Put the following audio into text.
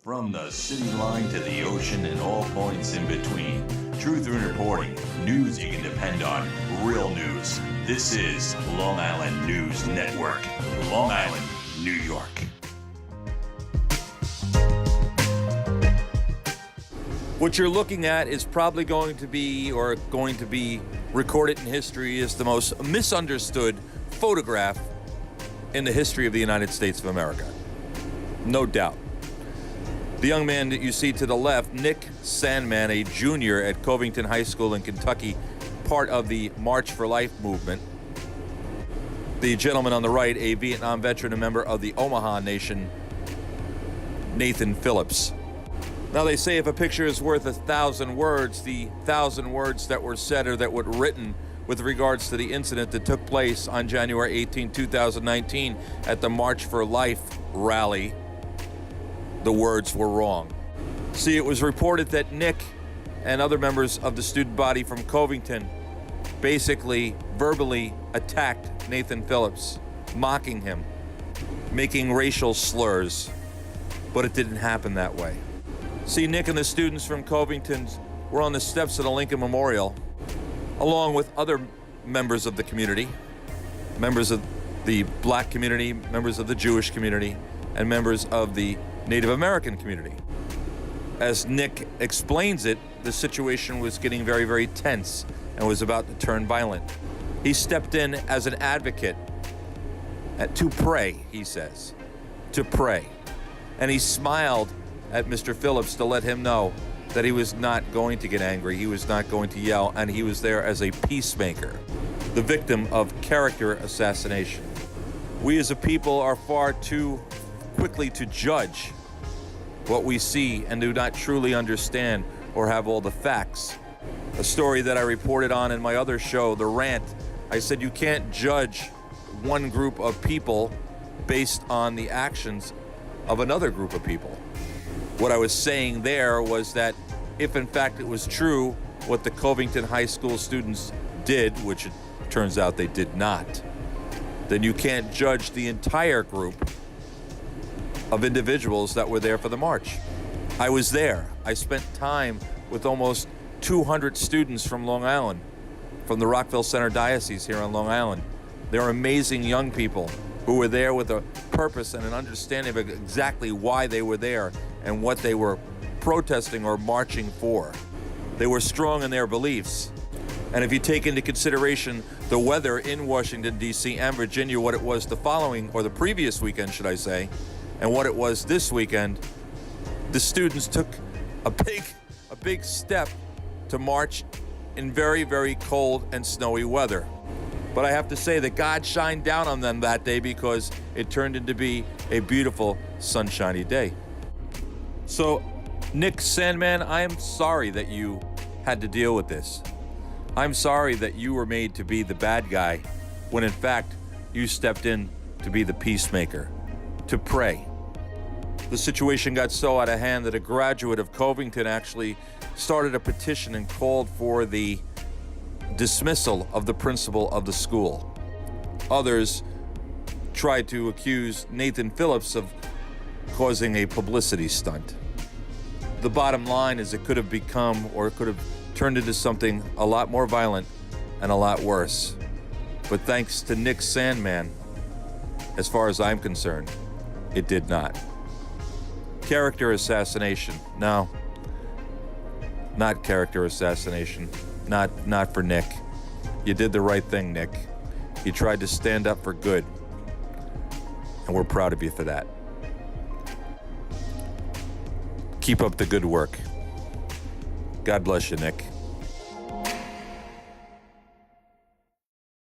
From the city line to the ocean and all points in between. Truth and reporting. News you can depend on. Real news. This is Long Island News Network. Long Island, New York. What you're looking at is probably going to be recorded in history as the most misunderstood photograph in the history of the United States of America. No doubt. The young man that you see to the left, Nick Sandmann, a junior at Covington High School in Kentucky, part of the March for Life movement. The gentleman on the right, a Vietnam veteran, a member of the Omaha Nation, Nathan Phillips. Now they say if a picture is worth 1,000 words, the 1,000 words that were said or that were written with regards to the incident that took place on January 18, 2019 at the March for Life rally, the words were wrong. See, it was reported that Nick and other members of the student body from Covington basically verbally attacked Nathan Phillips, mocking him, making racial slurs, but it didn't happen that way. See, Nick and the students from Covington were on the steps of the Lincoln Memorial, along with other members of the community, members of the black community, members of the Jewish community, and members of the Native American community. As Nick explains it, the situation was getting very, very tense and was about to turn violent. He stepped in as an advocate to pray, he says, to pray. And he smiled at Mr. Phillips to let him know that he was not going to get angry, he was not going to yell, and he was there as a peacemaker, the victim of character assassination. We as a people are far too quickly to judge what we see and do not truly understand or have all the facts. A story that I reported on in my other show, The Rant, I said you can't judge one group of people based on the actions of another group of people. What I was saying there was that if in fact it was true what the Covington High School students did, which it turns out they did not, then you can't judge the entire group of individuals that were there for the march. I was there. I spent time with almost 200 students from Long Island, from the Rockville Center Diocese here on Long Island. They're amazing young people who were there with a purpose and an understanding of exactly why they were there and what they were protesting or marching for. They were strong in their beliefs. And if you take into consideration the weather in Washington, D.C. and Virginia, what it was the following, or the previous weekend, should I say, and what it was this weekend, the students took a big step to march in very, very cold and snowy weather. But I have to say that God shined down on them that day because it turned into be a beautiful, sunshiny day. So, Nick Sandmann, I am sorry that you had to deal with this. I'm sorry that you were made to be the bad guy when in fact you stepped in to be the peacemaker, to pray. The situation got so out of hand that a graduate of Covington actually started a petition and called for the dismissal of the principal of the school. Others tried to accuse Nathan Phillips of causing a publicity stunt. The bottom line is it could have become, or it could have turned into something a lot more violent and a lot worse. But thanks to Nick Sandmann, as far as I'm concerned, it did not. Character assassination. No, not character assassination. Not for Nick. You did the right thing, Nick. You tried to stand up for good. And we're proud of you for that. Keep up the good work. God bless you, Nick.